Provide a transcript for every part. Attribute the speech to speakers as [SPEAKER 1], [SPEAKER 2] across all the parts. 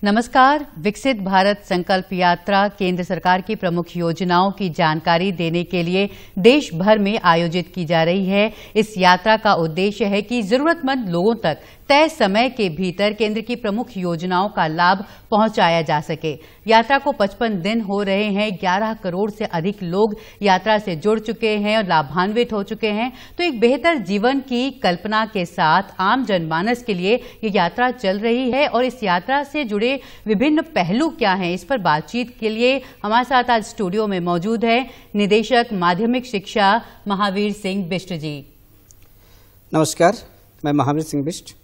[SPEAKER 1] नमस्कार। विकसित भारत संकल्प यात्रा केंद्र सरकार की प्रमुख योजनाओं की जानकारी देने के लिए देश भर में आयोजित की जा रही है। इस यात्रा का उद्देश्य है कि जरूरतमंद लोगों तक तय समय के भीतर केंद्र की प्रमुख योजनाओं का लाभ पहुंचाया जा सके। यात्रा को 55 दिन हो रहे हैं। 11 करोड़ से अधिक लोग यात्रा से जुड़ चुके हैं और लाभान्वित हो चुके हैं। तो एक बेहतर जीवन की कल्पना के साथ आम जनमानस के लिए ये यात्रा चल रही है और इस यात्रा से जुड़े विभिन्न पहलू क्या हैं, इस पर बातचीत के लिए हमारे साथ आज स्टूडियो में मौजूद है निदेशक माध्यमिक शिक्षा महावीर सिंह बिष्ट जी।
[SPEAKER 2] नमस्कार, मैं महावीर सिंह बिष्ट।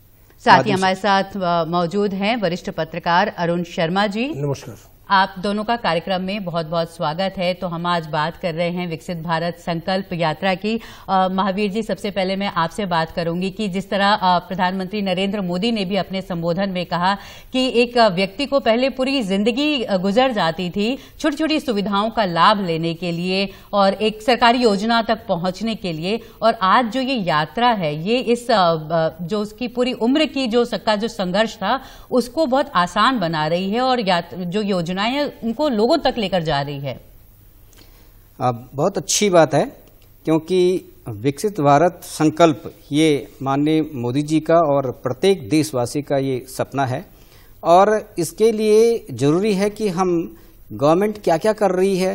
[SPEAKER 1] साथ ही हमारे साथ मौजूद हैं वरिष्ठ पत्रकार अरुण शर्मा जी।
[SPEAKER 3] नमस्कार।
[SPEAKER 1] आप दोनों का कार्यक्रम में बहुत बहुत स्वागत है। तो हम आज बात कर रहे हैं विकसित भारत संकल्प यात्रा की। महावीर जी, सबसे पहले मैं आपसे बात करूंगी कि जिस तरह प्रधानमंत्री नरेंद्र मोदी ने भी अपने संबोधन में कहा कि एक व्यक्ति को पहले पूरी जिंदगी गुजर जाती थी छोटी छोटी सुविधाओं का लाभ लेने के लिए और एक सरकारी योजना तक पहुंचने के लिए, और आज जो ये यात्रा है ये इस जो उसकी पूरी उम्र की जो संघर्ष था उसको बहुत आसान बना रही है और जो योजना उनको लोगों तक लेकर जा रही है।
[SPEAKER 2] बहुत अच्छी बात है, क्योंकि विकसित भारत संकल्प ये माननीय मोदी जी का और प्रत्येक देशवासी का ये सपना है और इसके लिए जरूरी है कि हम गवर्नमेंट क्या क्या कर रही है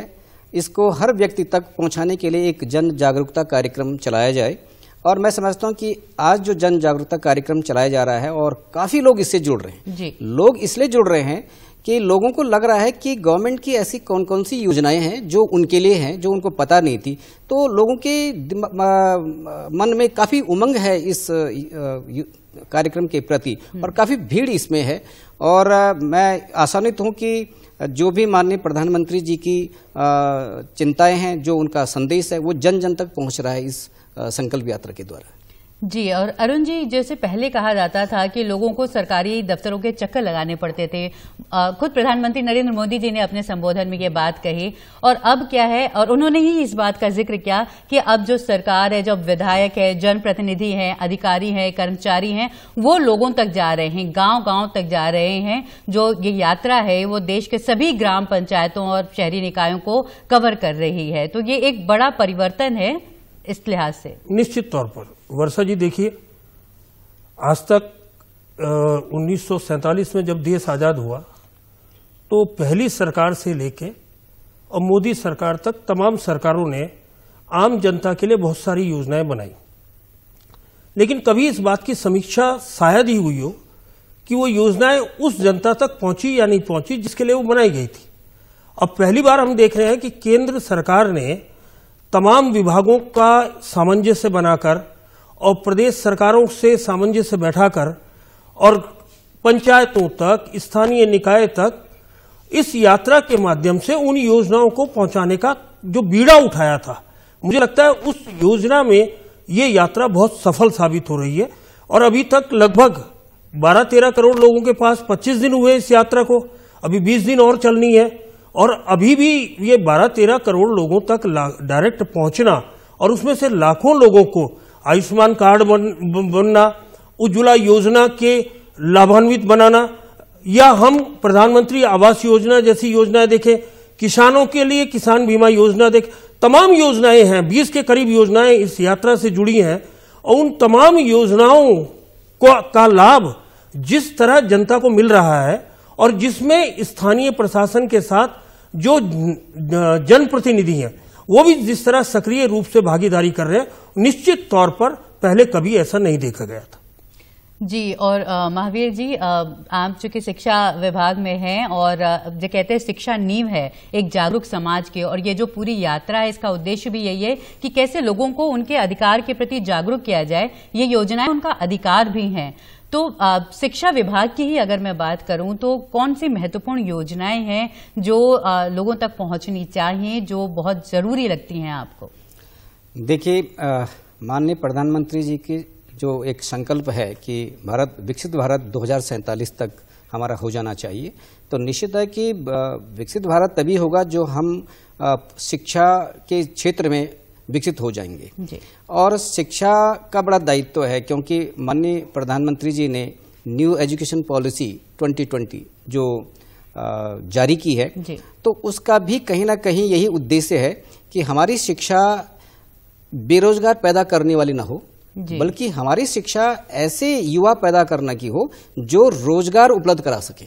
[SPEAKER 2] इसको हर व्यक्ति तक पहुंचाने के लिए एक जन जागरूकता कार्यक्रम चलाया जाए। और मैं समझता हूं कि आज जो जन जागरूकता कार्यक्रम चलाया जा रहा है और काफी लोग इससे जुड़ रहे हैं
[SPEAKER 1] जी। लोग
[SPEAKER 2] इसलिए जुड़ रहे हैं कि लोगों को लग रहा है कि गवर्नमेंट की ऐसी कौन कौन सी योजनाएं हैं जो उनके लिए हैं, जो उनको पता नहीं थी। तो लोगों के मन में काफी उमंग है इस कार्यक्रम के प्रति और काफी भीड़ इसमें है। और मैं आशान्वित हूं कि जो भी माननीय प्रधानमंत्री जी की चिंताएं हैं, जो उनका संदेश है, वो जन जन तक पहुंच रहा है इस संकल्प यात्रा के द्वारा।
[SPEAKER 1] जी। और अरुण जी, जैसे पहले कहा जाता था कि लोगों को सरकारी दफ्तरों के चक्कर लगाने पड़ते थे, खुद प्रधानमंत्री नरेंद्र मोदी जी ने अपने संबोधन में ये बात कही, और अब क्या है, और उन्होंने ही इस बात का जिक्र किया कि अब जो सरकार है, जो विधायक है, जनप्रतिनिधि हैं, अधिकारी हैं, कर्मचारी हैं, वो लोगों तक जा रहे हैं, गांव-गांव तक जा रहे हैं। जो ये यात्रा है वो देश के सभी ग्राम पंचायतों और शहरी निकायों को कवर कर रही है। तो ये एक बड़ा परिवर्तन है इस लिहाज से।
[SPEAKER 3] निश्चित तौर पर वर्षा जी, देखिए, आज तक 1947 में जब देश आजाद हुआ तो पहली सरकार से लेके और मोदी सरकार तक तमाम सरकारों ने आम जनता के लिए बहुत सारी योजनाएं बनाई, लेकिन कभी इस बात की समीक्षा शायद ही हुई हो कि वो योजनाएं उस जनता तक पहुंची या नहीं पहुंची जिसके लिए वो बनाई गई थी। अब पहली बार हम देख रहे हैं कि केंद्र सरकार ने तमाम विभागों का सामंजस्य बनाकर और प्रदेश सरकारों से सामंजस्य बैठाकर और पंचायतों तक, स्थानीय निकाय तक इस यात्रा के माध्यम से उन योजनाओं को पहुंचाने का जो बीड़ा उठाया था, मुझे लगता है उस योजना में ये यात्रा बहुत सफल साबित हो रही है। और अभी तक लगभग 12-13 करोड़ लोगों के पास 25 दिन हुए इस यात्रा को, अभी 20 दिन और चलनी है और अभी भी ये 12-13 करोड़ लोगों तक डायरेक्ट पहुंचना और उसमें से लाखों लोगों को आयुष्मान कार्ड बनना, उज्ज्वला योजना के लाभान्वित बनाना, या हम प्रधानमंत्री आवास योजना जैसी योजनाएं देखें, किसानों के लिए किसान बीमा योजना देखें, तमाम योजनाएं हैं, 20 के करीब योजनाएं इस यात्रा से जुड़ी हैं। और उन तमाम योजनाओं का लाभ जिस तरह जनता को मिल रहा है और जिसमें स्थानीय प्रशासन के साथ जो जनप्रतिनिधि हैं वो भी जिस तरह सक्रिय रूप से भागीदारी कर रहे हैं, निश्चित तौर पर पहले कभी ऐसा नहीं देखा गया था।
[SPEAKER 1] जी। और महावीर जी, आप चूंकि शिक्षा विभाग में हैं और जो कहते हैं शिक्षा नींव है एक जागरूक समाज के, और ये जो पूरी यात्रा है इसका उद्देश्य भी यही है कि कैसे लोगों को उनके अधिकार के प्रति जागरूक किया जाए। ये योजनाएं उनका अधिकार भी हैं। तो शिक्षा विभाग की ही अगर मैं बात करूं तो कौन सी महत्वपूर्ण योजनाएं हैं जो लोगों तक पहुंचनी चाहिए, जो बहुत जरूरी लगती हैं आपको?
[SPEAKER 2] देखिए, माननीय प्रधानमंत्री जी की जो एक संकल्प है कि विकसित भारत 2047 तक हमारा हो जाना चाहिए, तो निश्चित है कि विकसित भारत तभी होगा जो हम शिक्षा के क्षेत्र में विकसित हो जाएंगे। और शिक्षा का बड़ा दायित्व है, क्योंकि माननीय प्रधानमंत्री जी ने न्यू एजुकेशन पॉलिसी 2020 जो जारी की है, तो उसका भी कहीं ना कहीं यही उद्देश्य है कि हमारी शिक्षा बेरोजगार पैदा करने वाली ना हो, बल्कि हमारी शिक्षा ऐसे युवा पैदा करना की हो जो रोजगार उपलब्ध करा सके।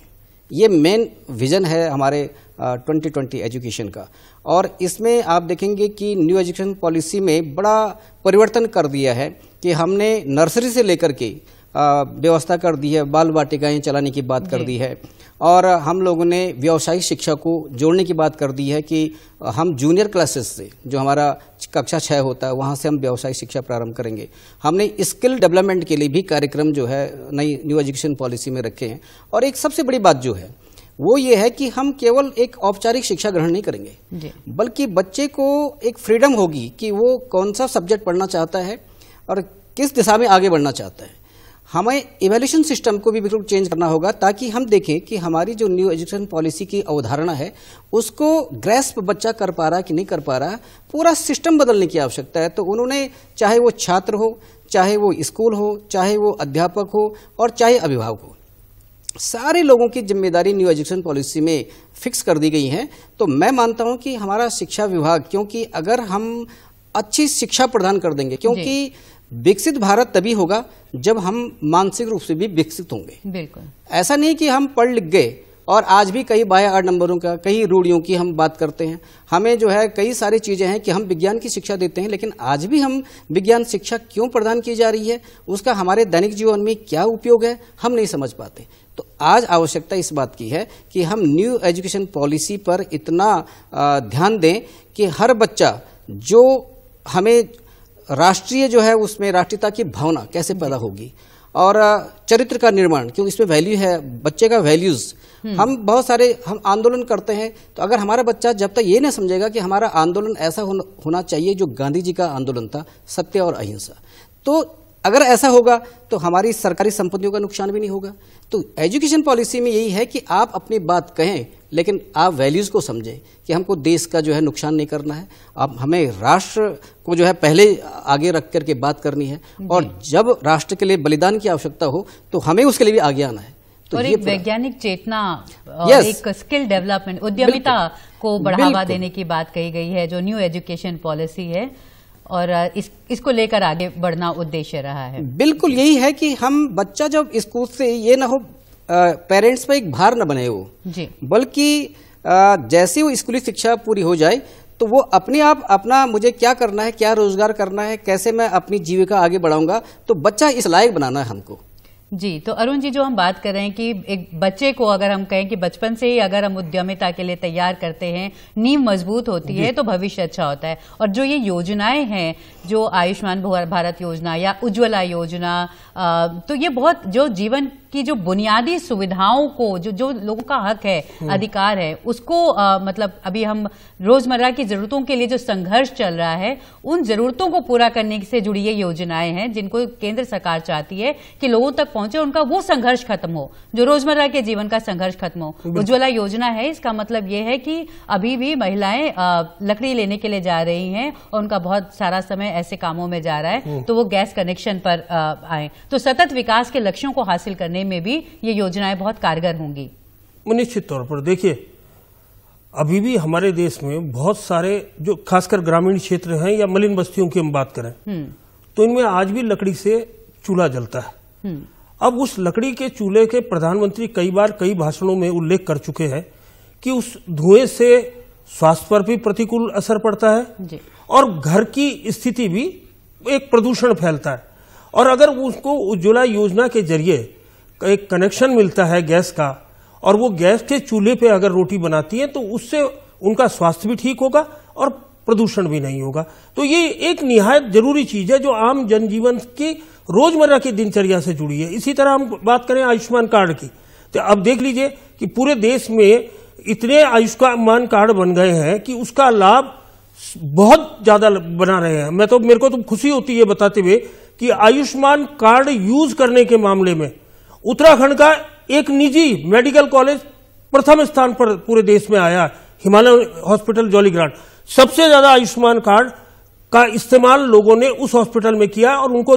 [SPEAKER 2] ये मेन विजन है हमारे 2020 एजुकेशन का। और इसमें आप देखेंगे कि न्यू एजुकेशन पॉलिसी में बड़ा परिवर्तन कर दिया है कि हमने नर्सरी से लेकर के व्यवस्था कर दी है, बाल वाटिकाएं चलाने की बात कर दी है, और हम लोगों ने व्यावसायिक शिक्षा को जोड़ने की बात कर दी है कि हम जूनियर क्लासेस से, जो हमारा कक्षा 6 होता है, वहाँ से हम व्यावसायिक शिक्षा प्रारंभ करेंगे। हमने स्किल डेवलपमेंट के लिए भी कार्यक्रम जो है नई न्यू एजुकेशन पॉलिसी में रखे हैं। और एक सबसे बड़ी बात जो है वो ये है कि हम केवल एक औपचारिक शिक्षा ग्रहण नहीं करेंगे, बल्कि बच्चे को एक फ्रीडम होगी कि वो कौन सा सब्जेक्ट पढ़ना चाहता है और किस दिशा में आगे बढ़ना चाहता है। हमें इवैल्यूएशन सिस्टम को भी बिल्कुल चेंज करना होगा ताकि हम देखें कि हमारी जो न्यू एजुकेशन पॉलिसी की अवधारणा है उसको ग्रैस्प बच्चा कर पा रहा है कि नहीं कर पा रहा है। पूरा सिस्टम बदलने की आवश्यकता है। तो उन्होंने, चाहे वो छात्र हो, चाहे वो स्कूल हो, चाहे वो अध्यापक हो और चाहे अभिभावक हो, सारे लोगों की जिम्मेदारी न्यू एजुकेशन पॉलिसी में फिक्स कर दी गई है। तो मैं मानता हूं कि हमारा शिक्षा विभाग, क्योंकि अगर हम अच्छी शिक्षा प्रदान कर देंगे, क्योंकि विकसित भारत तभी होगा जब हम मानसिक रूप से भी विकसित होंगे। बिल्कुल ऐसा नहीं कि हम पढ़ लिख गए और आज भी कई बाह्य 8 नंबरों का, कई रूढ़ियों की हम बात करते हैं। हमें जो है कई सारी चीजें हैं कि हम विज्ञान की शिक्षा देते हैं, लेकिन आज भी हम विज्ञान शिक्षा क्यों प्रदान की जा रही है, उसका हमारे दैनिक जीवन में क्या उपयोग है, हम नहीं समझ पाते। तो आज आवश्यकता इस बात की है कि हम न्यू एजुकेशन पॉलिसी पर इतना ध्यान दें कि हर बच्चा, जो हमें राष्ट्रीय जो है उसमें राष्ट्रीयता की भावना कैसे पैदा होगी, और चरित्र का निर्माण, क्योंकि इसमें वैल्यू है, बच्चे का वैल्यूज। हम बहुत सारे आंदोलन करते हैं, तो अगर हमारा बच्चा जब तक ये नहीं समझेगा कि हमारा आंदोलन ऐसा होना चाहिए जो गांधी जी का आंदोलन था, सत्य और अहिंसा, तो अगर ऐसा होगा तो हमारी सरकारी संपत्तियों का नुकसान भी नहीं होगा। तो एजुकेशन पॉलिसी में यही है कि आप अपनी बात कहें, लेकिन आप वैल्यूज को समझें कि हमको देश का जो है नुकसान नहीं करना है। अब हमें राष्ट्र को जो है पहले आगे रख करके बात करनी है, और जब राष्ट्र के लिए बलिदान की आवश्यकता हो तो हमें उसके लिए भी आगे आना है।
[SPEAKER 1] तो और एक वैज्ञानिक चेतना और एक स्किल डेवलपमेंट, उद्यमिता को बढ़ावा देने की बात कही गई है, जो न्यू एजुकेशन पॉलिसी है, और इसको लेकर आगे बढ़ना उद्देश्य रहा है। बिल्कुल
[SPEAKER 2] यही है कि हम बच्चा जब स्कूल से ये ना हो, पेरेंट्स पे एक भार न बने वो, बल्कि जैसे वो स्कूली शिक्षा पूरी हो जाए तो वो अपने आप अपना, मुझे क्या करना है, क्या रोजगार करना है, कैसे मैं अपनी जीविका आगे बढ़ाऊंगा, तो बच्चा इस लायक बनाना है हमको।
[SPEAKER 1] जी, तो अरुण जी, जो हम बात कर रहे हैं कि एक बच्चे को अगर हम कहें कि बचपन से ही अगर हम उद्यमिता के लिए तैयार करते हैं, नींव मजबूत होती है, तो भविष्य अच्छा होता है। और जो ये योजनाएं हैं, जो आयुष्मान भारत योजना या उज्ज्वला योजना, तो ये बहुत जो जीवन की जो बुनियादी सुविधाओं को, जो लोगों का हक है, अधिकार है, उसको मतलब अभी हम रोजमर्रा की जरूरतों के लिए जो संघर्ष चल रहा है, उन जरूरतों को पूरा करने से जुड़ी ये योजनाएं हैं जिनको केंद्र सरकार चाहती है कि लोगों तक पहुंचे, उनका वो संघर्ष खत्म हो, जो रोजमर्रा के जीवन का संघर्ष खत्म हो। उज्ज्वला योजना है, इसका मतलब ये है कि अभी भी महिलाएं लकड़ी लेने के लिए जा रही हैं और उनका बहुत सारा समय ऐसे कामों में जा रहा है, तो वो गैस कनेक्शन पर आए। तो सतत विकास के लक्ष्यों को हासिल करने में भी ये योजनाएं बहुत कारगर होंगी।
[SPEAKER 3] निश्चित तौर पर देखिए, अभी भी हमारे देश में बहुत सारे जो खासकर ग्रामीण क्षेत्र हैं या मलिन बस्तियों की हम बात करें, तो इनमें आज भी लकड़ी से चूल्हा जलता है। अब उस लकड़ी के चूल्हे के प्रधानमंत्री कई बार कई भाषणों में उल्लेख कर चुके हैं कि उस धुएं से स्वास्थ्य पर भी प्रतिकूल असर पड़ता है और घर की स्थिति भी एक प्रदूषण फैलता है। और अगर उसको उज्ज्वला योजना के जरिए एक कनेक्शन मिलता है गैस का, और वो गैस के चूल्हे पे अगर रोटी बनाती है, तो उससे उनका स्वास्थ्य भी ठीक होगा और प्रदूषण भी नहीं होगा। तो ये एक निहायत जरूरी चीज है जो आम जनजीवन की रोजमर्रा की दिनचर्या से जुड़ी है। इसी तरह हम बात करें आयुष्मान कार्ड की, तो अब देख लीजिए कि पूरे देश में इतने आयुष्मान कार्ड बन गए हैं कि उसका लाभ बहुत ज्यादा बना रहे हैं। मेरे को तो खुशी होती है बताते हुए कि आयुष्मान कार्ड यूज करने के मामले में उत्तराखंड का एक निजी मेडिकल कॉलेज प्रथम स्थान पर पूरे देश में आया, हिमालय हॉस्पिटल जॉलीग्रांट। सबसे ज्यादा आयुष्मान कार्ड का इस्तेमाल लोगों ने उस हॉस्पिटल में किया और उनको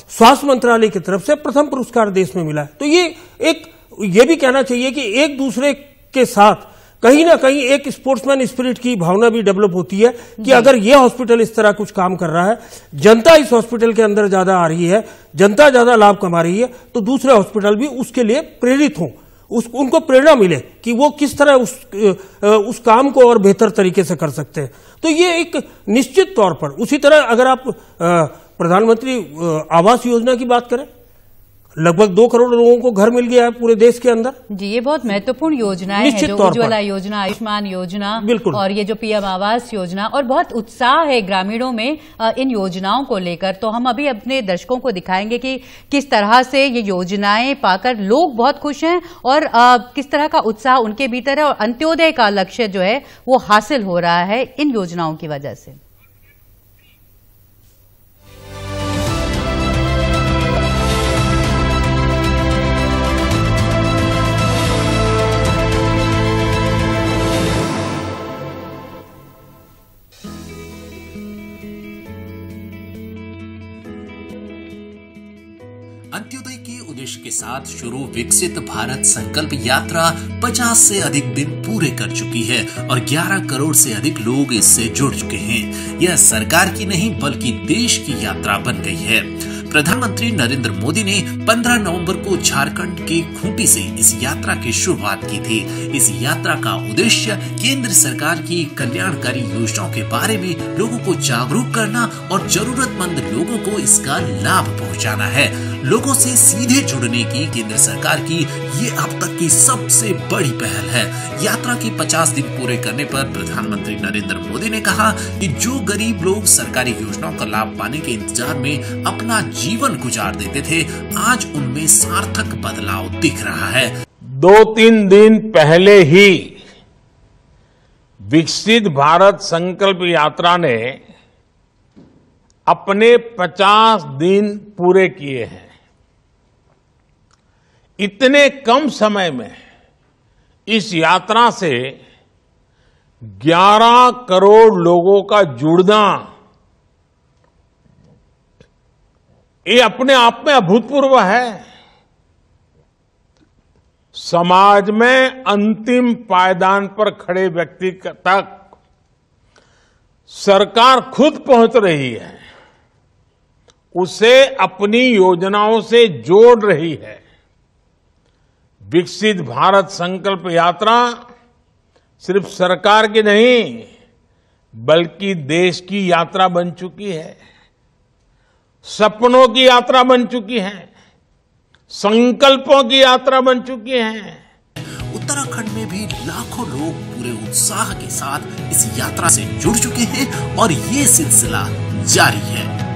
[SPEAKER 3] स्वास्थ्य मंत्रालय की तरफ से प्रथम पुरस्कार देश में मिला है। तो ये भी कहना चाहिए कि एक दूसरे के साथ कहीं ना कहीं एक स्पोर्ट्समैन स्पिरिट की भावना भी डेवलप होती है कि अगर ये हॉस्पिटल इस तरह कुछ काम कर रहा है, जनता इस हॉस्पिटल के अंदर ज्यादा आ रही है, जनता ज्यादा लाभ कमा रही है, तो दूसरे हॉस्पिटल भी उसके लिए प्रेरित हों, उनको प्रेरणा मिले कि वो किस तरह उस काम को और बेहतर तरीके से कर सकते हैं। तो ये एक निश्चित तौर पर, उसी तरह अगर आप प्रधानमंत्री आवास योजना की बात करें, लगभग 2 करोड़ लोगों को घर मिल गया है पूरे देश के अंदर। जी, ये बहुत महत्वपूर्ण योजनाएं हैं, जो उज्ज्वला योजना, आयुष्मान योजना और ये जो पीएम आवास योजना, और बहुत उत्साह है ग्रामीणों में इन योजनाओं को लेकर। तो हम अभी अपने दर्शकों को दिखाएंगे कि किस तरह से ये योजनाएं पाकर लोग बहुत खुश हैं और किस तरह का उत्साह उनके भीतर है और अंत्योदय का लक्ष्य जो है वो हासिल हो रहा है इन योजनाओं की वजह से।
[SPEAKER 4] अंत्योदय के उद्देश्य के साथ शुरू विकसित भारत संकल्प यात्रा 50 से अधिक दिन पूरे कर चुकी है और 11 करोड़ से अधिक लोग इससे जुड़ चुके हैं। यह सरकार की नहीं बल्कि देश की यात्रा बन गई है। प्रधानमंत्री नरेंद्र मोदी ने 15 नवंबर को झारखंड के खूंटी से इस यात्रा की शुरुआत की थी। इस यात्रा का उद्देश्य केंद्र सरकार की कल्याणकारी योजनाओं के बारे में लोगों को जागरूक करना और जरूरतमंद लोगों को इसका लाभ पहुंचाना है। लोगों से सीधे जुड़ने की केंद्र सरकार की ये अब तक की सबसे बड़ी पहल है। यात्रा के 50 दिन पूरे करने पर प्रधानमंत्री नरेंद्र मोदी ने कहा कि जो गरीब लोग सरकारी योजनाओं का लाभ पाने के इंतजार में अपना जीवन गुजार देते थे, आज उनमें सार्थक बदलाव दिख रहा है।
[SPEAKER 5] 2-3 दिन पहले ही विकसित भारत संकल्प यात्रा ने अपने 50 दिन पूरे किए हैं। इतने कम समय में इस यात्रा से 11 करोड़ लोगों का जुड़ना, ये अपने आप में अभूतपूर्व है। समाज में अंतिम पायदान पर खड़े व्यक्ति तक सरकार खुद पहुंच रही है, उसे अपनी योजनाओं से जोड़ रही है। विकसित भारत संकल्प यात्रा सिर्फ सरकार की नहीं बल्कि देश की यात्रा बन चुकी है, सपनों की यात्रा बन चुकी है, संकल्पों की यात्रा बन चुकी है।
[SPEAKER 4] उत्तराखंड में भी लाखों लोग पूरे उत्साह के साथ इस यात्रा से जुड़ चुके हैं और ये सिलसिला जारी है।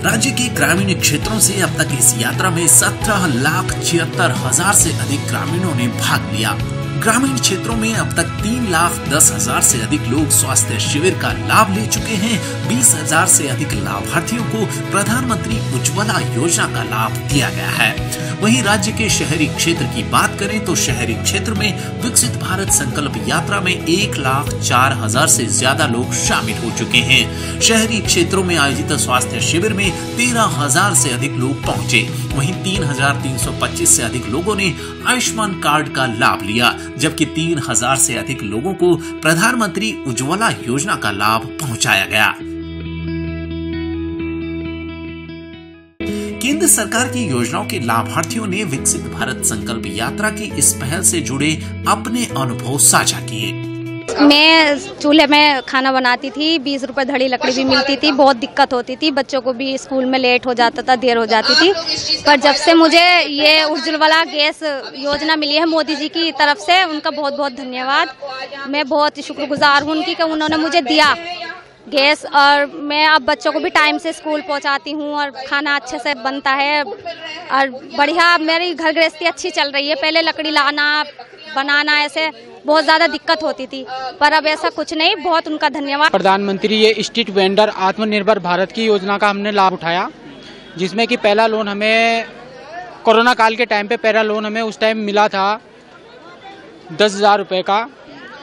[SPEAKER 4] राज्य के ग्रामीण क्षेत्रों से अब तक इस यात्रा में 17,76,000 से अधिक ग्रामीणों ने भाग लिया। ग्रामीण क्षेत्रों में अब तक 3,10,000 से अधिक लोग स्वास्थ्य शिविर का लाभ ले चुके हैं। 20,000 से अधिक लाभार्थियों को प्रधानमंत्री उज्ज्वला योजना का लाभ दिया गया है। वहीं राज्य के शहरी क्षेत्र की बात करें तो शहरी क्षेत्र में विकसित भारत संकल्प यात्रा में 1,04,000 से ज्यादा लोग शामिल हो चुके हैं। शहरी क्षेत्रों में आयोजित स्वास्थ्य शिविर में 13,000 से अधिक लोग पहुंचे। वहीं 3,325 से अधिक लोगों ने आयुष्मान कार्ड का लाभ लिया, जबकि 3,000 से अधिक लोगों को प्रधानमंत्री उज्ज्वला योजना का लाभ पहुंचाया गया। केंद्र सरकार की योजनाओं के लाभार्थियों ने विकसित भारत संकल्प यात्रा की इस पहल से जुड़े अपने अनुभव साझा किए।
[SPEAKER 6] मैं चूल्हे में खाना बनाती थी, 20 रुपए धड़ी लकड़ी भी मिलती थी, बहुत दिक्कत होती थी, बच्चों को भी स्कूल में लेट हो जाता था, देर हो जाती थी। पर जब से मुझे ये उज्ज्वला गैस योजना मिली है मोदी जी की तरफ से, उनका बहुत बहुत धन्यवाद। मैं बहुत शुक्रगुजार हूँ उनकी कि उन्होंने मुझे दिया गैस, और मैं अब बच्चों को भी टाइम से स्कूल पहुँचाती हूँ और खाना अच्छे से बनता है और बढ़िया मेरी घर गृहस्थी अच्छी चल रही है। पहले लकड़ी लाना बनाना ऐसे बहुत ज़्यादा दिक्कत होती थी, पर अब ऐसा कुछ नहीं। बहुत उनका धन्यवाद।
[SPEAKER 7] प्रधानमंत्री ये स्ट्रीट वेंडर आत्मनिर्भर भारत की योजना का हमने लाभ उठाया, जिसमें कि पहला लोन हमें कोरोना काल के टाइम पे पहला लोन हमें उस टाइम मिला था 10,000 रुपये का,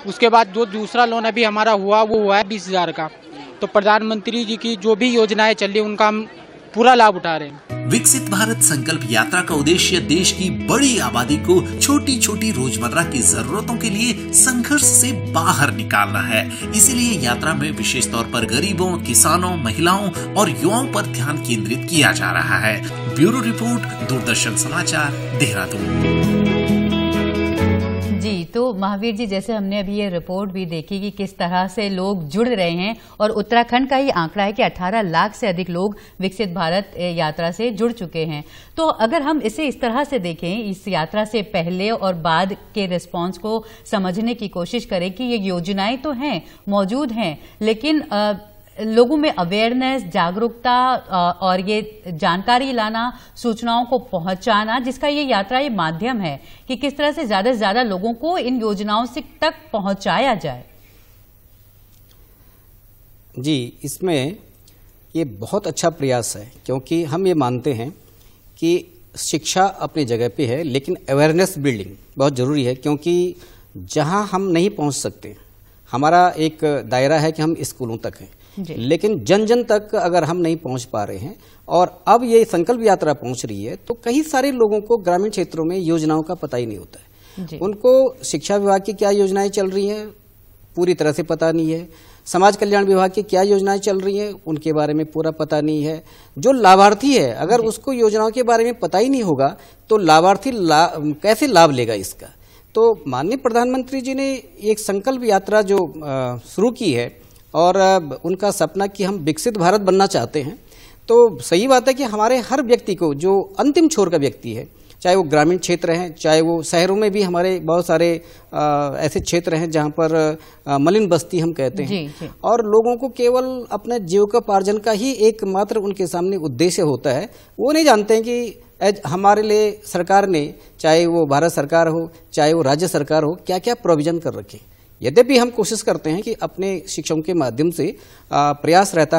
[SPEAKER 7] उसके बाद जो दूसरा लोन अभी हमारा हुआ वो हुआ है 20,000 का। तो प्रधानमंत्री जी की जो भी योजनाएं चल रही है उनका हम पूरा लाभ उठा रहे हैं।
[SPEAKER 4] विकसित भारत संकल्प यात्रा का उद्देश्य देश की बड़ी आबादी को छोटी छोटी रोजमर्रा की जरूरतों के लिए संघर्ष से बाहर निकालना है। इसीलिए यात्रा में विशेष तौर पर गरीबों, किसानों, महिलाओं और युवाओं पर ध्यान केंद्रित किया जा रहा है। ब्यूरो रिपोर्ट, दूरदर्शन समाचार, देहरादून।
[SPEAKER 1] जी, तो महावीर जी, जैसे हमने अभी ये रिपोर्ट भी देखी कि किस तरह से लोग जुड़ रहे हैं और उत्तराखंड का ही आंकड़ा है कि 18 लाख से अधिक लोग विकसित भारत यात्रा से जुड़ चुके हैं। तो अगर हम इसे इस तरह से देखें, इस यात्रा से पहले और बाद के रिस्पांस को समझने की कोशिश करें कि ये योजनाएं तो हैं, मौजूद हैं, लेकिन लोगों में अवेयरनेस, जागरूकता और ये जानकारी लाना, सूचनाओं को पहुंचाना, जिसका ये यात्रा ये माध्यम है कि किस तरह से ज्यादा लोगों को इन योजनाओं से तक पहुंचाया जाए।
[SPEAKER 2] जी, इसमें ये बहुत अच्छा प्रयास है, क्योंकि हम ये मानते हैं कि शिक्षा अपनी जगह पे है, लेकिन अवेयरनेस बिल्डिंग बहुत जरूरी है। क्योंकि जहां हम नहीं पहुंच सकते, हमारा एक दायरा है कि हम स्कूलों तक हैं, लेकिन जन जन तक अगर हम नहीं पहुंच पा रहे हैं और अब ये संकल्प यात्रा पहुंच रही है, तो कई सारे लोगों को ग्रामीण क्षेत्रों में योजनाओं का पता ही नहीं होता है। उनको शिक्षा विभाग की क्या योजनाएं चल रही हैं पूरी तरह से पता नहीं है, समाज कल्याण विभाग की क्या योजनाएं चल रही हैं उनके बारे में पूरा पता नहीं है। जो लाभार्थी है, अगर उसको योजनाओं के बारे में पता ही नहीं होगा तो लाभार्थी कैसे लाभ लेगा इसका। तो माननीय प्रधानमंत्री जी ने एक संकल्प यात्रा जो शुरू की है और उनका सपना कि हम विकसित भारत बनना चाहते हैं, तो सही बात है कि हमारे हर व्यक्ति को, जो अंतिम छोर का व्यक्ति है, चाहे वो ग्रामीण क्षेत्र हैं, चाहे वो शहरों में भी हमारे बहुत सारे ऐसे क्षेत्र हैं जहां पर मलिन बस्ती हम कहते हैं, और लोगों को केवल अपने जीविकोपार्जन का ही एकमात्र उनके सामने उद्देश्य होता है। वो नहीं जानते हैं कि हमारे लिए सरकार ने, चाहे वो भारत सरकार हो चाहे वो राज्य सरकार हो, क्या क्या प्रोविजन कर रखे। यद्यपि हम कोशिश करते हैं कि अपने शिक्षकों के माध्यम से प्रयास रहता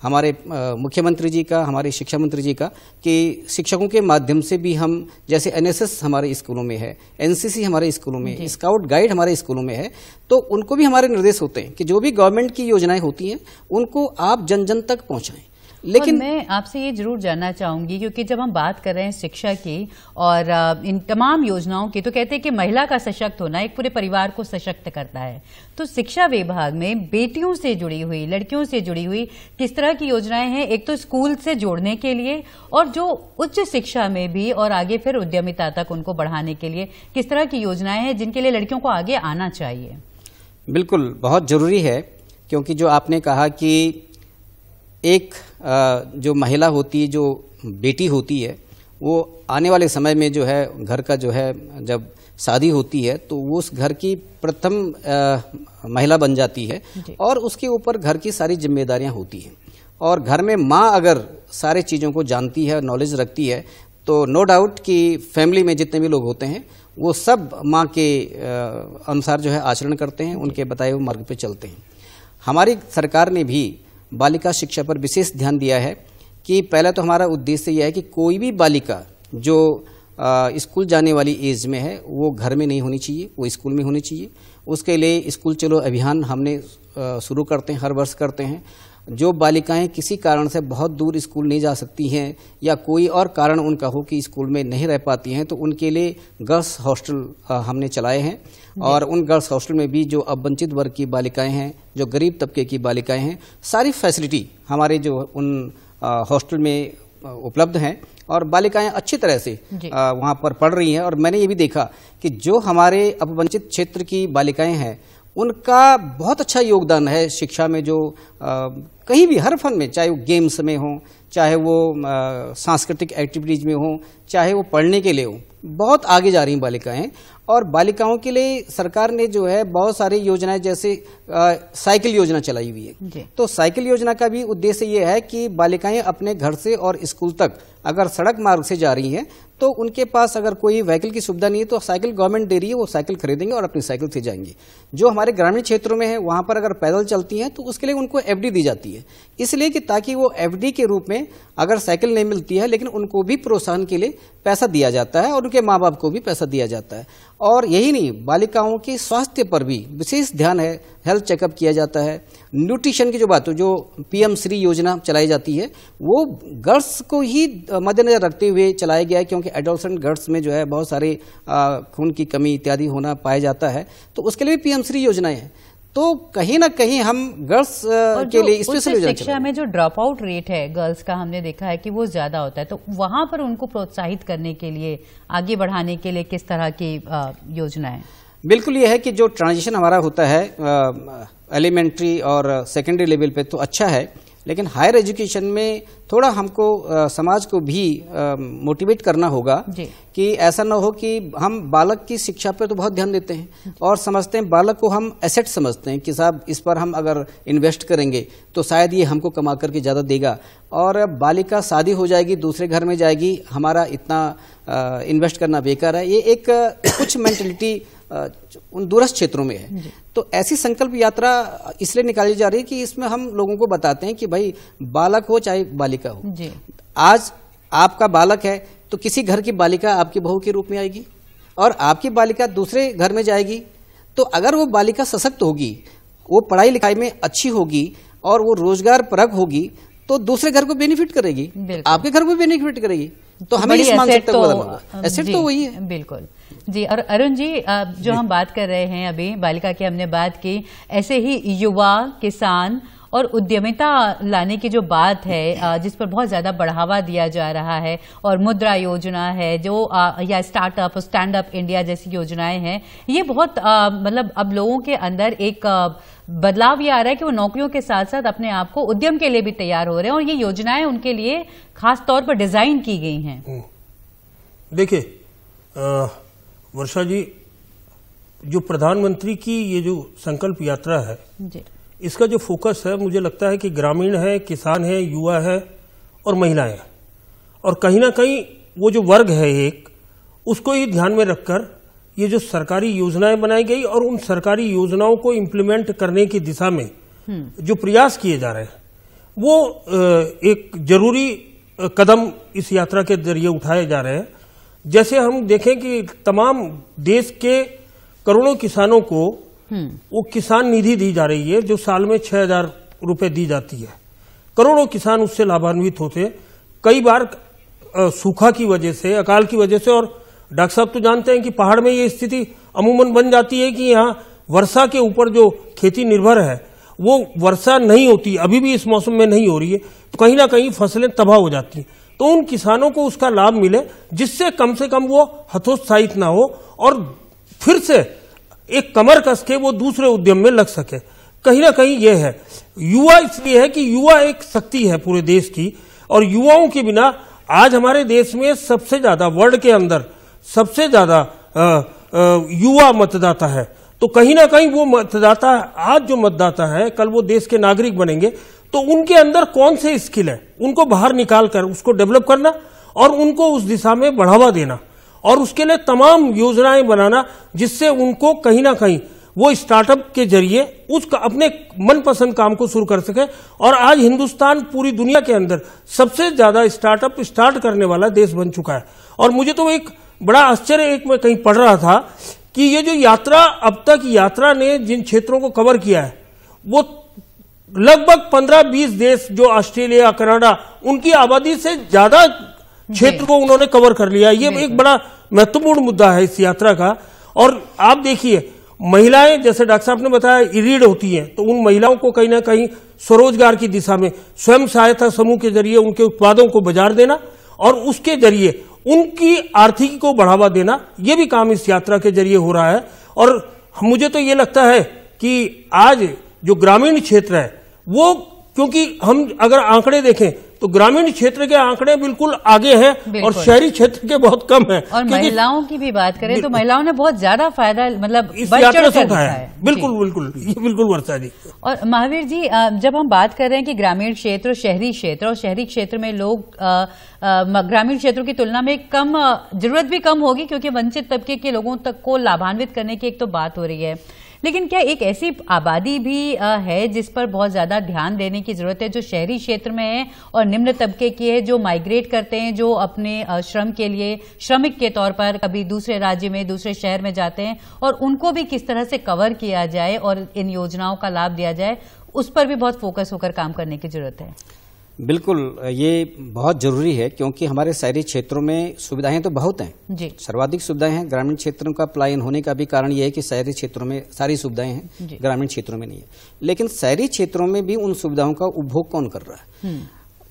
[SPEAKER 2] हमारे मुख्यमंत्री जी का, हमारे शिक्षा मंत्री जी का, कि शिक्षकों के माध्यम से भी हम, जैसे एनएसएस हमारे स्कूलों में है, एनसीसी हमारे स्कूलों में, स्काउट गाइड हमारे स्कूलों में है, तो उनको भी हमारे निर्देश होते हैं कि जो भी गवर्नमेंट की योजनाएं होती हैं उनको आप जन जन तक पहुंचाएं। लेकिन
[SPEAKER 1] मैं आपसे ये जरूर जानना चाहूंगी, क्योंकि जब हम बात कर रहे हैं शिक्षा की और इन तमाम योजनाओं की, तो कहते हैं कि महिला का सशक्त होना एक पूरे परिवार को सशक्त करता है। तो शिक्षा विभाग में बेटियों से जुड़ी हुई, लड़कियों से जुड़ी हुई किस तरह की योजनाएं हैं, एक तो स्कूल से जोड़ने के लिए और जो उच्च शिक्षा में भी और आगे फिर उद्यमिता तक उनको बढ़ाने के लिए किस तरह की योजनाएं हैं जिनके लिए लड़कियों को आगे आना चाहिए?
[SPEAKER 2] बिल्कुल, बहुत जरूरी है, क्योंकि जो आपने कहा कि एक जो महिला होती है, जो बेटी होती है, वो आने वाले समय में जो है घर का जो है जब शादी होती है तो वो उस घर की प्रथम महिला बन जाती है और उसके ऊपर घर की सारी जिम्मेदारियां होती हैं। और घर में माँ अगर सारे चीज़ों को जानती है, नॉलेज रखती है, तो नो डाउट कि फैमिली में जितने भी लोग होते हैं वो सब माँ के अनुसार जो है आचरण करते हैं, उनके बताए हुए मार्ग पे चलते हैं। हमारी सरकार ने भी बालिका शिक्षा पर विशेष ध्यान दिया है कि पहला तो हमारा उद्देश्य यह है कि कोई भी बालिका जो स्कूल जाने वाली एज में है वो घर में नहीं होनी चाहिए, वो स्कूल में होनी चाहिए। उसके लिए स्कूल चलो अभियान हमने शुरू करते हैं, हर वर्ष करते हैं। जो बालिकाएं किसी कारण से बहुत दूर स्कूल नहीं जा सकती हैं या कोई और कारण उनका हो कि स्कूल में नहीं रह पाती हैं, तो उनके लिए गर्ल्स हॉस्टल हमने चलाए हैं। और उन गर्ल्स हॉस्टल में भी जो अब वंचित वर्ग की बालिकाएं हैं, जो गरीब तबके की बालिकाएं हैं, सारी फैसिलिटी हमारे जो उन हॉस्टल में उपलब्ध हैं और बालिकाएं अच्छी तरह से वहाँ पर पढ़ रही हैं। और मैंने ये भी देखा कि जो हमारे अपवंचित क्षेत्र की बालिकाएं हैं उनका बहुत अच्छा योगदान है शिक्षा में, जो कहीं भी हर फन में, चाहे वो गेम्स में हो, चाहे वो सांस्कृतिक एक्टिविटीज में हो, चाहे वो पढ़ने के लिए हो, बहुत आगे जा रही बालिकाएं। और बालिकाओं के लिए सरकार ने जो है बहुत सारी योजनाएं, जैसे साइकिल योजना चलाई हुई है। तो साइकिल योजना का भी उद्देश्य ये है कि बालिकाएं अपने घर से और स्कूल तक अगर सड़क मार्ग से जा रही हैं तो उनके पास अगर कोई व्हीकल की सुविधा नहीं है तो साइकिल गवर्नमेंट दे रही है, वो साइकिल खरीदेंगे और अपनी साइकिल से जाएंगे। जो हमारे ग्रामीण क्षेत्रों में है वहां पर अगर पैदल चलती हैं तो उसके लिए उनको एफडी दी जाती है, इसलिए कि ताकि वो एफडी के रूप में अगर साइकिल नहीं मिलती है लेकिन उनको भी प्रोत्साहन के लिए पैसा दिया जाता है और उनके माँ बाप को भी पैसा दिया जाता है। और यही नहीं, बालिकाओं के स्वास्थ्य पर भी विशेष ध्यान है, हेल्थ चेकअप किया जाता है। न्यूट्रिशन की जो बात हो, जो PM श्री योजना चलाई जाती है, वो गर्ल्स को ही मद्देनजर रखते हुए चलाया गया है, क्योंकि एडोलसेंट गर्ल्स में जो है बहुत सारे खून की कमी इत्यादि होना पाया जाता है, तो उसके लिए भी PM श्री योजनाएं हैं। तो कहीं ना कहीं हम गर्ल्स के लिए स्पेशल
[SPEAKER 1] शिक्षा में जो ड्रॉप आउट रेट है गर्ल्स का, हमने देखा है कि वो ज्यादा होता है, तो वहां पर उनको प्रोत्साहित करने के लिए, आगे बढ़ाने के लिए किस तरह की योजनाएं?
[SPEAKER 2] बिल्कुल ये है कि जो ट्रांजिशन हमारा होता है एलिमेंट्री और सेकेंडरी लेवल पे तो अच्छा है, लेकिन हायर एजुकेशन में थोड़ा हमको समाज को भी मोटिवेट करना होगा कि ऐसा ना हो कि हम बालक की शिक्षा पे तो बहुत ध्यान देते हैं और समझते हैं, बालक को हम एसेट समझते हैं कि साहब इस पर हम अगर इन्वेस्ट करेंगे तो शायद ये हमको कमा करके ज़्यादा देगा, और बालिका शादी हो जाएगी, दूसरे घर में जाएगी, हमारा इतना इन्वेस्ट करना बेकार है। ये एक कुछ मेंटलिटी उन दूरस्थ क्षेत्रों में है। तो ऐसी संकल्प यात्रा इसलिए निकाली जा रही है कि इसमें हम लोगों को बताते हैं कि भाई बालक हो चाहे बालिका हो, आज आपका बालक है तो किसी घर की बालिका आपकी बहू के रूप में आएगी और आपकी बालिका दूसरे घर में जाएगी, तो अगर वो बालिका सशक्त होगी, वो पढ़ाई लिखाई में अच्छी होगी और वो रोजगार परक होगी, तो दूसरे घर को बेनिफिट करेगी, आपके घर को बेनिफिट करेगी। तो हमें इस मानसिकता को बदलना होगा। एसेट तो वही है।
[SPEAKER 1] बिल्कुल जी। और अरुण जी, जो हम बात कर रहे हैं अभी बालिका की हमने बात की, ऐसे ही युवा, किसान और उद्यमिता लाने की जो बात है, जिस पर बहुत ज्यादा बढ़ावा दिया जा रहा है, और मुद्रा योजना है जो या स्टार्टअप, स्टैंड अप इंडिया जैसी योजनाएं हैं, ये बहुत मतलब अब लोगों के अंदर एक बदलाव ये आ रहा है कि वो नौकरियों के साथ साथ अपने आप को उद्यम के लिए भी तैयार हो रहे हैं, और ये योजनाएं उनके लिए खास तौर पर डिजाइन की गई हैं।
[SPEAKER 3] देखिए वर्षा जी, जो प्रधानमंत्री की ये जो संकल्प यात्रा है जी, इसका जो फोकस है, मुझे लगता है कि ग्रामीण है, किसान है, युवा है और महिलाएं हैं, और कहीं ना कहीं वो जो वर्ग है एक, उसको ही ध्यान में रखकर ये जो सरकारी योजनाएं बनाई गई और उन सरकारी योजनाओं को इम्प्लीमेंट करने की दिशा में जो प्रयास किए जा रहे हैं, वो एक जरूरी कदम इस यात्रा के जरिए उठाए जा रहे हैं। जैसे हम देखें कि तमाम देश के करोड़ों किसानों को वो किसान निधि दी जा रही है, जो साल में 6,000 रुपए दी जाती है। करोड़ों किसान उससे लाभान्वित होते हैं। कई बार सूखा की वजह से, अकाल की वजह से, और डॉक्टर साहब तो जानते हैं कि पहाड़ में ये स्थिति अमूमन बन जाती है कि यहाँ वर्षा के ऊपर जो खेती निर्भर है वो वर्षा नहीं होती, अभी भी इस मौसम में नहीं हो रही है, तो कहीं ना कहीं फसलें तबाह हो जाती हैं। तो उन किसानों को उसका लाभ मिले, जिससे कम से कम वो हतोत्साहित ना हो और फिर से एक कमर कस के वो दूसरे उद्यम में लग सके। कहीं ना कहीं ये है युवा, इसलिए है कि युवा एक शक्ति है पूरे देश की, और युवाओं के बिना आज हमारे देश में सबसे ज्यादा, वर्ल्ड के अंदर सबसे ज्यादा युवा मतदाता है। तो कहीं ना कहीं वो मतदाता, आज जो मतदाता है, कल वो देश के नागरिक बनेंगे, तो उनके अंदर कौन से स्किल है, उनको बाहर निकाल कर उसको डेवलप करना और उनको उस दिशा में बढ़ावा देना, और उसके लिए तमाम योजनाएं बनाना, जिससे उनको कहीं ना कहीं वो स्टार्टअप के जरिए उसका अपने मनपसंद काम को शुरू कर सके। और आज हिंदुस्तान पूरी दुनिया के अंदर सबसे ज्यादा स्टार्टअप स्टार्ट करने वाला देश बन चुका है। और मुझे तो एक बड़ा आश्चर्य, एक मैं कहीं पढ़ रहा था कि ये जो यात्रा, अब तक यात्रा ने जिन क्षेत्रों को कवर किया है, वो लगभग 15-20 देश, जो ऑस्ट्रेलिया, कनाडा, उनकी आबादी से ज्यादा क्षेत्र को उन्होंने कवर कर लिया। ये एक बड़ा महत्वपूर्ण मुद्दा है इस यात्रा का। और आप देखिए, महिलाएं, जैसे डॉक्टर साहब ने बताया, रीढ़ होती हैं, तो उन महिलाओं को कहीं ना कहीं स्वरोजगार की दिशा में स्वयं सहायता समूह के जरिए उनके उत्पादों को बाजार देना और उसके जरिए उनकी आर्थिकी को बढ़ावा देना, ये भी काम इस यात्रा के जरिए हो रहा है। और मुझे तो ये लगता है कि आज जो ग्रामीण क्षेत्र है वो, क्योंकि हम अगर आंकड़े देखें तो ग्रामीण क्षेत्र के आंकड़े बिल्कुल आगे हैं और शहरी क्षेत्र के बहुत कम हैं।
[SPEAKER 1] और महिलाओं की भी बात करें तो महिलाओं ने बहुत ज्यादा फायदा, मतलब
[SPEAKER 3] इस यात्रा से उठाया है। बिल्कुल बिल्कुल, ये बिल्कुल वर्षा जी।
[SPEAKER 1] और महावीर जी, जब हम बात कर रहे हैं कि ग्रामीण क्षेत्र और शहरी क्षेत्र, और शहरी क्षेत्र में लोग ग्रामीण क्षेत्रों की तुलना में कम, जरूरत भी कम होगी, क्योंकि वंचित तबके के लोगों तक को लाभान्वित करने की एक तो बात हो रही है, लेकिन क्या एक ऐसी आबादी भी है जिस पर बहुत ज़्यादा ध्यान देने की ज़रूरत है, जो शहरी क्षेत्र में है और निम्न तबके की है, जो माइग्रेट करते हैं, जो अपने श्रम के लिए श्रमिक के तौर पर कभी दूसरे राज्य में, दूसरे शहर में जाते हैं, और उनको भी किस तरह से कवर किया जाए और इन योजनाओं का लाभ दिया जाए, उस पर भी बहुत फोकस होकर काम करने की जरूरत है?
[SPEAKER 2] बिल्कुल, ये बहुत जरूरी है क्योंकि हमारे शहरी क्षेत्रों में सुविधाएं तो बहुत हैं
[SPEAKER 1] जी,
[SPEAKER 2] सर्वाधिक सुविधाएं हैं। ग्रामीण क्षेत्रों का पलायन होने का भी कारण यह है कि शहरी क्षेत्रों में सारी सुविधाएं हैं, ग्रामीण क्षेत्रों में नहीं है। लेकिन शहरी क्षेत्रों में भी उन सुविधाओं का उपभोग कौन कर रहा है?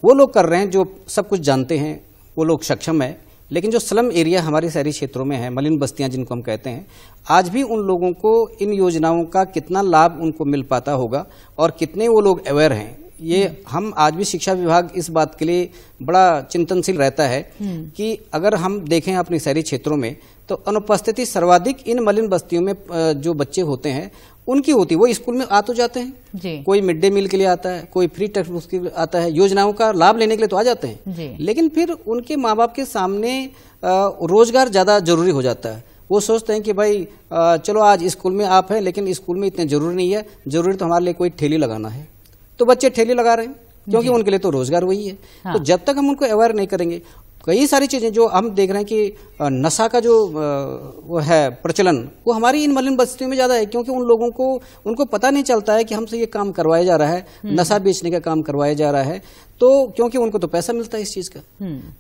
[SPEAKER 2] वो लोग कर रहे हैं जो सब कुछ जानते हैं, वो लोग सक्षम है। लेकिन जो स्लम एरिया हमारे शहरी क्षेत्रों में है, मलिन बस्तियां जिनको हम कहते हैं, आज भी उन लोगों को इन योजनाओं का कितना लाभ उनको मिल पाता होगा और कितने वो लोग अवेयर हैं, ये हम आज भी शिक्षा विभाग इस बात के लिए बड़ा चिंतनशील रहता है कि अगर हम देखें अपने शहरी क्षेत्रों में तो अनुपस्थिति सर्वाधिक इन मलिन बस्तियों में जो बच्चे होते हैं उनकी होती है। वो स्कूल में आ तो जाते हैं
[SPEAKER 1] जी,
[SPEAKER 2] कोई मिड डे मील के लिए आता है, कोई फ्री टेक्स्ट बुक्स के लिए आता है, योजनाओं का लाभ लेने के लिए तो आ जाते हैं
[SPEAKER 1] जी,
[SPEAKER 2] लेकिन फिर उनके माँ बाप के सामने रोजगार ज्यादा जरूरी हो जाता है। वो सोचते हैं कि भाई चलो आज स्कूल में आप हैं लेकिन स्कूल में इतने जरूरी नहीं है, जरूरी तो हमारे लिए कोई ठेली लगाना है, तो बच्चे ठेली लगा रहे हैं क्योंकि उनके लिए तो रोजगार वही है। हाँ। तो जब तक हम उनको अवेयर नहीं करेंगे, कई सारी चीजें जो हम देख रहे हैं कि नशा का जो वो है प्रचलन, वो हमारी इन मलिन बस्तियों में ज्यादा है क्योंकि उन लोगों को उनको पता नहीं चलता है कि हमसे ये काम करवाया जा रहा है, नशा बेचने का काम करवाया जा रहा है, तो क्योंकि उनको तो पैसा मिलता है इस चीज का,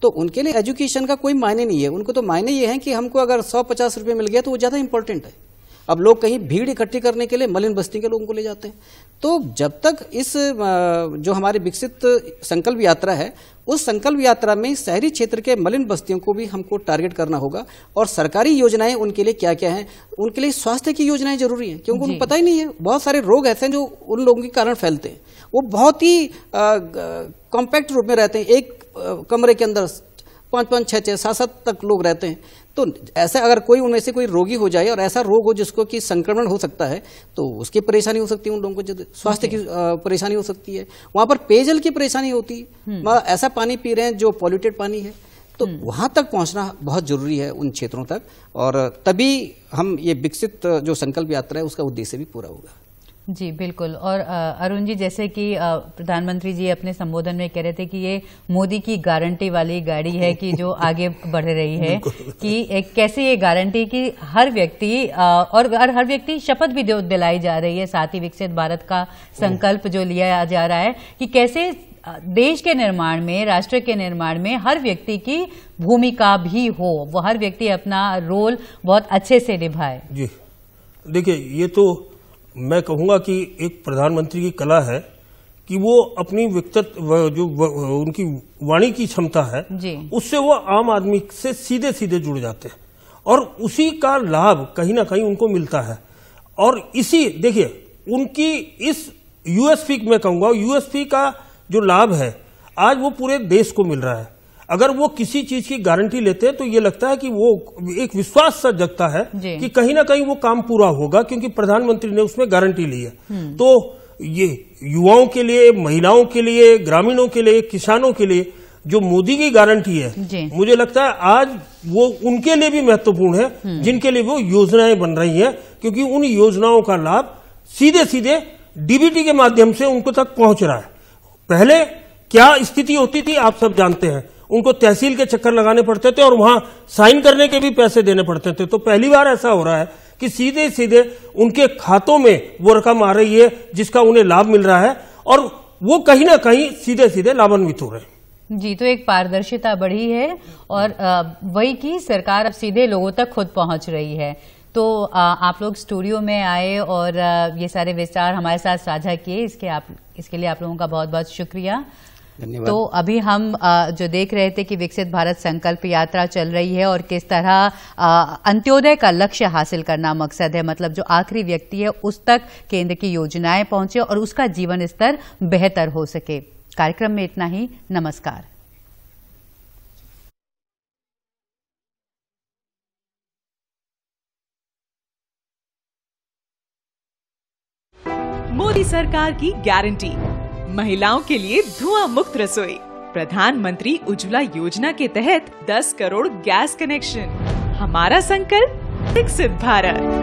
[SPEAKER 2] तो उनके लिए एजुकेशन का कोई मायने नहीं है। उनको तो मायने ये है कि हमको अगर 150 रुपये मिल गया तो वो ज्यादा इंपॉर्टेंट है। अब लोग कहीं भीड़ इकट्ठी करने के लिए मलिन बस्ती के लोगों को ले जाते हैं। तो जब तक इस जो हमारी विकसित संकल्प यात्रा है, उस संकल्प यात्रा में शहरी क्षेत्र के मलिन बस्तियों को भी हमको टारगेट करना होगा और सरकारी योजनाएं उनके लिए क्या क्या हैं। उनके लिए स्वास्थ्य की योजनाएं जरूरी हैं क्योंकि उनको पता ही नहीं है, बहुत सारे रोग ऐसे हैं जो उन लोगों के कारण फैलते हैं। वो बहुत ही कॉम्पैक्ट रूप में रहते हैं, एक कमरे के अंदर 5-5, 6-6, 7-7 तक लोग रहते हैं। तो ऐसा अगर कोई उनमें से कोई रोगी हो जाए और ऐसा रोग हो जिसको कि संक्रमण हो सकता है तो उसकी परेशानी हो सकती है, उन लोगों को स्वास्थ्य की परेशानी हो सकती है। वहां पर पेयजल की परेशानी होती है, ऐसा पानी पी रहे हैं जो पॉल्यूटेड पानी है, तो वहां तक पहुंचना बहुत जरूरी है उन क्षेत्रों तक, और तभी हम ये विकसित जो संकल्प यात्रा है उसका उद्देश्य भी पूरा होगा।
[SPEAKER 1] जी बिल्कुल। और अरुण जी, जैसे कि प्रधानमंत्री जी अपने संबोधन में कह रहे थे कि ये मोदी की गारंटी वाली गाड़ी है कि जो आगे बढ़ रही है कि कैसे ये गारंटी कि हर व्यक्ति और हर व्यक्ति शपथ भी दिलाई जा रही है, साथ ही विकसित भारत का संकल्प जो लिया जा रहा है कि कैसे देश के निर्माण में, राष्ट्र के निर्माण में हर व्यक्ति की भूमिका भी हो, वो हर व्यक्ति अपना रोल बहुत अच्छे से निभाए। जी
[SPEAKER 3] देखिए, ये तो मैं कहूंगा कि एक प्रधानमंत्री की कला है कि वो अपनी विकसित जो उनकी वाणी की क्षमता है उससे वो आम आदमी से सीधे सीधे जुड़ जाते हैं और उसी का लाभ कहीं ना कहीं उनको मिलता है। और इसी देखिए उनकी इस यूएसपी, मैं कहूंगा यूएसपी का जो लाभ है आज वो पूरे देश को मिल रहा है। अगर वो किसी चीज की गारंटी लेते हैं तो ये लगता है कि वो एक विश्वास सा जगता है कि कहीं ना कहीं वो काम पूरा होगा क्योंकि प्रधानमंत्री ने उसमें गारंटी ली है। तो ये युवाओं के लिए, महिलाओं के लिए, ग्रामीणों के लिए, किसानों के लिए जो मोदी की गारंटी है, मुझे लगता है आज वो उनके लिए भी महत्वपूर्ण है जिनके लिए वो योजनाएं बन रही हैं, क्योंकि उन योजनाओं का लाभ सीधे सीधे डीबीटी के माध्यम से उनको तक पहुंच रहा है। पहले क्या स्थिति होती थी आप सब जानते हैं, उनको तहसील के चक्कर लगाने पड़ते थे और वहां साइन करने के भी पैसे देने पड़ते थे। तो पहली बार ऐसा हो रहा है कि सीधे सीधे उनके खातों में वो रकम आ रही है जिसका उन्हें लाभ मिल रहा है और वो कहीं ना कहीं सीधे सीधे लाभान्वित हो रहे हैं।
[SPEAKER 1] जी, तो एक पारदर्शिता बढ़ी है और वही की सरकार अब सीधे लोगों तक खुद पहुंच रही है। तो आप लोग स्टूडियो में आए और ये सारे विचार हमारे साथ साझा किए, इसके लिए आप लोगों का बहुत बहुत शुक्रिया। तो अभी हम जो देख रहे थे कि विकसित भारत संकल्प यात्रा चल रही है और किस तरह अंत्योदय का लक्ष्य हासिल करना मकसद है, मतलब जो आखिरी व्यक्ति है उस तक केंद्र की योजनाएं पहुंचे और उसका जीवन स्तर बेहतर हो सके। कार्यक्रम में इतना ही, नमस्कार।
[SPEAKER 8] मोदी सरकार की गारंटी, महिलाओं के लिए धुआं मुक्त रसोई, प्रधानमंत्री उज्ज्वला योजना के तहत 10 करोड़ गैस कनेक्शन। हमारा संकल्प विकसित भारत।